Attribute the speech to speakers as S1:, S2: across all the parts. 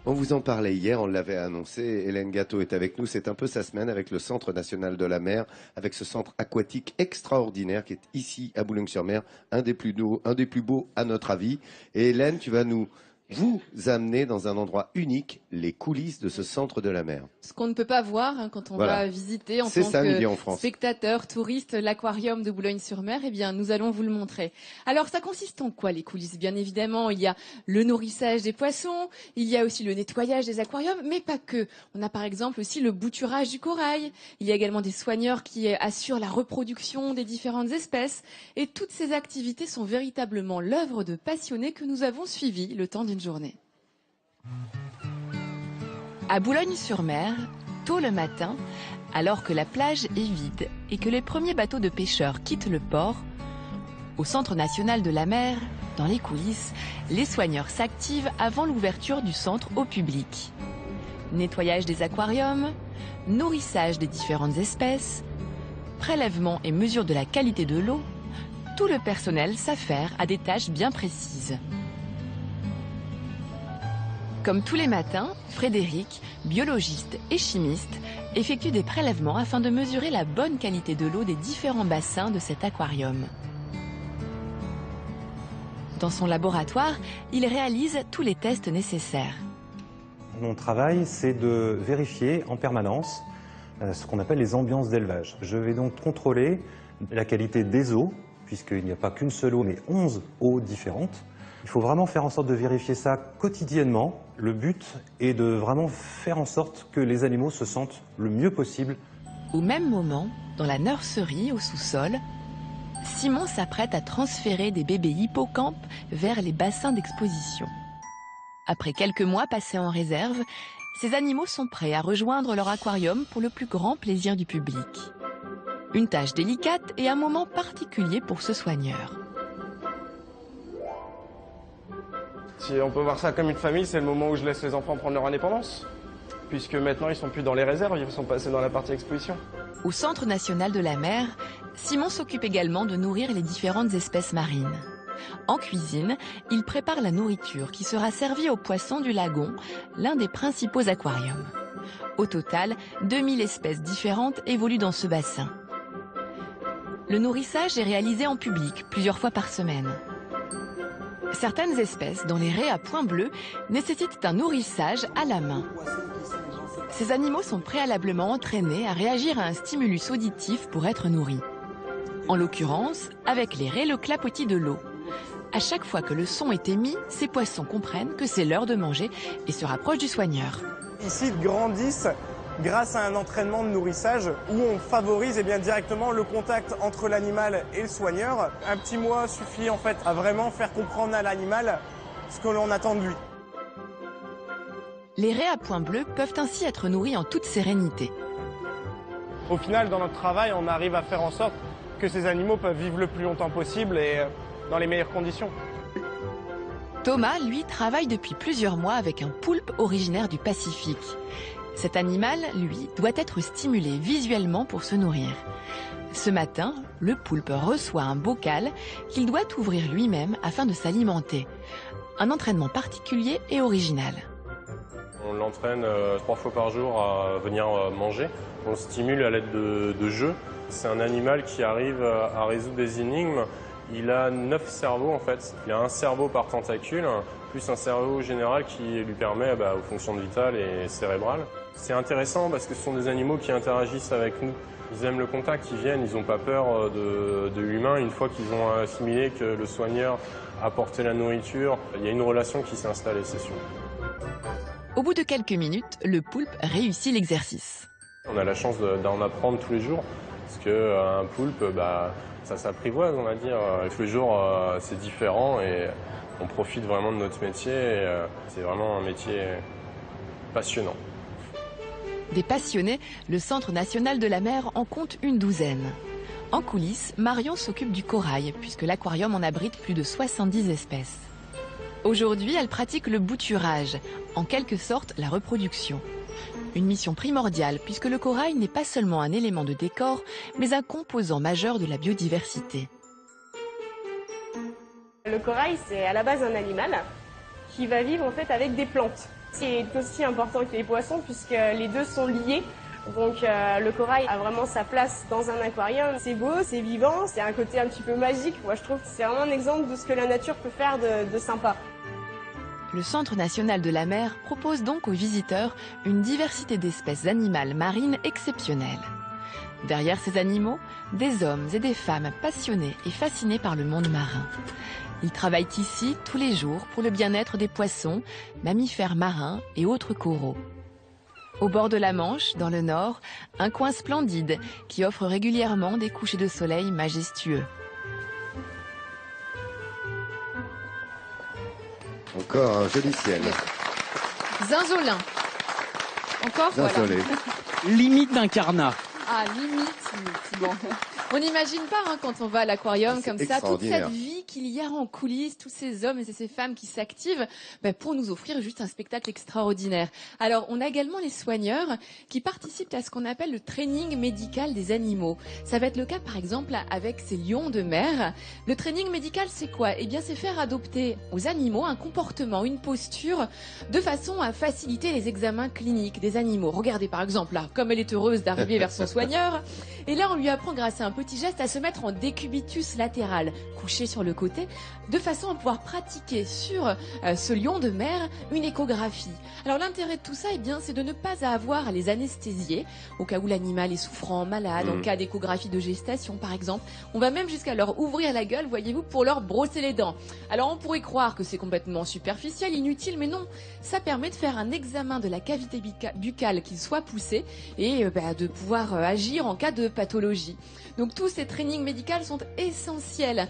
S1: On vous en parlait hier, on l'avait annoncé. Hélène Gâteau est avec nous. C'est un peu sa semaine avec le Centre national de la mer, avec ce centre aquatique extraordinaire qui est ici à Boulogne-sur-Mer, un des plus beaux à notre avis. Et Hélène, tu vas vous amener dans un endroit unique, les coulisses de ce centre de la mer.
S2: Ce qu'on ne peut pas voir quand on va visiter en tant que spectateur, touriste, l'aquarium de Boulogne-sur-Mer, eh bien, nous allons vous le montrer. Alors, ça consiste en quoi, les coulisses? Bien évidemment, il y a le nourrissage des poissons, il y a aussi le nettoyage des aquariums, mais pas que. On a par exemple aussi le bouturage du corail. Il y a également des soigneurs qui assurent la reproduction des différentes espèces. Et toutes ces activités sont véritablement l'œuvre de passionnés que nous avons suivis le temps d'une journée. À Boulogne-sur-Mer, tôt le matin, alors que la plage est vide et que les premiers bateaux de pêcheurs quittent le port, au Centre national de la mer, dans les coulisses, les soigneurs s'activent avant l'ouverture du centre au public. Nettoyage des aquariums, nourrissage des différentes espèces, prélèvement et mesure de la qualité de l'eau, tout le personnel s'affaire à des tâches bien précises. Comme tous les matins, Frédéric, biologiste et chimiste, effectue des prélèvements afin de mesurer la bonne qualité de l'eau des différents bassins de cet aquarium. Dans son laboratoire, il réalise tous les tests nécessaires.
S3: Mon travail, c'est de vérifier en permanence ce qu'on appelle les ambiances d'élevage. Je vais donc contrôler la qualité des eaux, puisqu'il n'y a pas qu'une seule eau, mais 11 eaux différentes. Il faut vraiment faire en sorte de vérifier ça quotidiennement. Le but est de vraiment faire en sorte que les animaux se sentent le mieux possible.
S2: Au même moment, dans la nurserie au sous-sol, Simon s'apprête à transférer des bébés hippocampes vers les bassins d'exposition. Après quelques mois passés en réserve, ces animaux sont prêts à rejoindre leur aquarium pour le plus grand plaisir du public. Une tâche délicate et un moment particulier pour ce soigneur.
S4: Si on peut voir ça comme une famille, c'est le moment où je laisse les enfants prendre leur indépendance. Puisque maintenant, ils sont plus dans les réserves, ils sont passés dans la partie exposition.
S2: Au Centre national de la mer, Simon s'occupe également de nourrir les différentes espèces marines. En cuisine, il prépare la nourriture qui sera servie aux poissons du lagon, l'un des principaux aquariums. Au total, 2000 espèces différentes évoluent dans ce bassin. Le nourrissage est réalisé en public, plusieurs fois par semaine. Certaines espèces, dont les raies à points bleus, nécessitent un nourrissage à la main. Ces animaux sont préalablement entraînés à réagir à un stimulus auditif pour être nourris. En l'occurrence, avec les raies, le clapotis de l'eau. À chaque fois que le son est émis, ces poissons comprennent que c'est l'heure de manger et se rapprochent du soigneur.
S4: Ici, ils grandissent grâce à un entraînement de nourrissage où on favorise directement le contact entre l'animal et le soigneur. Un petit mot suffit en fait à vraiment faire comprendre à l'animal ce que l'on attend de lui.
S2: Les raies à points bleus peuvent ainsi être nourries en toute sérénité.
S4: Au final, dans notre travail, on arrive à faire en sorte que ces animaux peuvent vivre le plus longtemps possible et dans les meilleures conditions.
S2: Thomas, lui, travaille depuis plusieurs mois avec un poulpe originaire du Pacifique. Cet animal, lui, doit être stimulé visuellement pour se nourrir. Ce matin, le poulpe reçoit un bocal qu'il doit ouvrir lui-même afin de s'alimenter. Un entraînement particulier et original.
S5: On l'entraîne 3 fois par jour à venir manger. On le stimule à l'aide de jeux. C'est un animal qui arrive à résoudre des énigmes. Il a 9 cerveaux en fait. Il a un cerveau par tentacule, plus un cerveau général qui lui permet aux fonctions vitales et cérébrales. C'est intéressant parce que ce sont des animaux qui interagissent avec nous. Ils aiment le contact, ils viennent, ils n'ont pas peur de l'humain. Une fois qu'ils ont assimilé que le soigneur a apporté la nourriture, il y a une relation qui s'est installée, c'est sûr.
S2: Au bout de quelques minutes, le poulpe réussit l'exercice.
S5: On a la chance d'en apprendre tous les jours parce qu'un poulpe, ça s'apprivoise, on va dire. Tous les jours, c'est différent et on profite vraiment de notre métier. C'est vraiment un métier passionnant.
S2: Des passionnés, le Centre national de la mer en compte une douzaine. En coulisses, Marion s'occupe du corail, puisque l'aquarium en abrite plus de 70 espèces. Aujourd'hui, elle pratique le bouturage, en quelque sorte la reproduction. Une mission primordiale, puisque le corail n'est pas seulement un élément de décor, mais un composant majeur de la biodiversité.
S6: Le corail, c'est à la base un animal qui va vivre en fait avec des plantes. C'est aussi important que les poissons puisque les deux sont liés. Donc le corail a vraiment sa place dans un aquarium. C'est beau, c'est vivant, c'est un côté un petit peu magique. Moi je trouve que c'est vraiment un exemple de ce que la nature peut faire de sympa.
S2: Le Centre national de la mer propose donc aux visiteurs une diversité d'espèces animales marines exceptionnelle. Derrière ces animaux, des hommes et des femmes passionnés et fascinés par le monde marin. Ils travaillent ici tous les jours pour le bien-être des poissons, mammifères marins et autres coraux. Au bord de la Manche, dans le nord, un coin splendide qui offre régulièrement des couchers de soleil majestueux.
S1: Encore un joli ciel.
S7: Zinzolin. Encore,
S1: Zinzolé.
S7: voilà.
S8: Limite d'un carnat.
S7: Ah, limite. Bon. On n'imagine pas quand on va à l'aquarium comme ça, toute cette vie qu'il y a en coulisses, tous ces hommes et ces femmes qui s'activent pour nous offrir juste un spectacle extraordinaire. Alors, on a également les soigneurs qui participent à ce qu'on appelle le training médical des animaux. Ça va être le cas, par exemple, avec ces lions de mer. Le training médical, c'est quoi? Eh bien, c'est faire adopter aux animaux un comportement, une posture, de façon à faciliter les examens cliniques des animaux. Regardez, par exemple, là, comme elle est heureuse d'arriver vers son soigneur. Et là, on lui apprend, grâce à un petit geste, à se mettre en décubitus latéral, couché sur le côté, de façon à pouvoir pratiquer sur ce lion de mer une échographie. Alors l'intérêt de tout ça, eh bien, c'est de ne pas avoir à les anesthésier au cas où l'animal est souffrant, malade, en cas d'échographie de gestation par exemple. On va même jusqu'à leur ouvrir la gueule, voyez-vous, pour leur brosser les dents. Alors on pourrait croire que c'est complètement superficiel, inutile, mais non. Ça permet de faire un examen de la cavité buccale qui soit poussée et de pouvoir agir en cas de pathologie. Donc tous ces trainings médicaux sont essentiels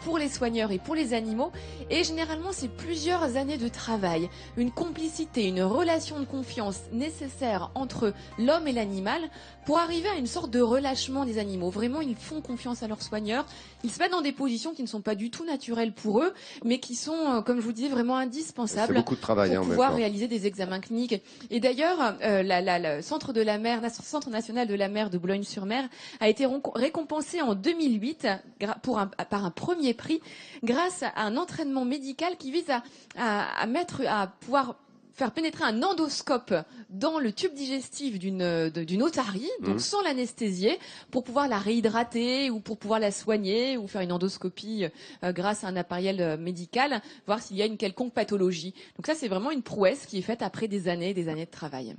S7: pour les soigneurs et pour les animaux. Et généralement, c'est plusieurs années de travail, une complicité, une relation de confiance nécessaire entre l'homme et l'animal pour arriver à une sorte de relâchement des animaux. Vraiment, ils font confiance à leurs soigneurs. Ils se mettent dans des positions qui ne sont pas du tout naturelles pour eux, mais qui sont, comme je vous dis, vraiment indispensables
S1: beaucoup de travail,
S7: pour pouvoir réaliser des examens cliniques. Et d'ailleurs, le Centre de la mer, Centre national de la mer de Boulogne-sur-Mer a été récompensé en 2008 par un premier prix grâce à un entraînement médical qui vise à pouvoir faire pénétrer un endoscope dans le tube digestif d'une otarie, donc sans l'anesthésier, pour pouvoir la réhydrater ou pour pouvoir la soigner ou faire une endoscopie grâce à un appareil médical, voir s'il y a une quelconque pathologie. Donc ça, c'est vraiment une prouesse qui est faite après des années et des années de travail.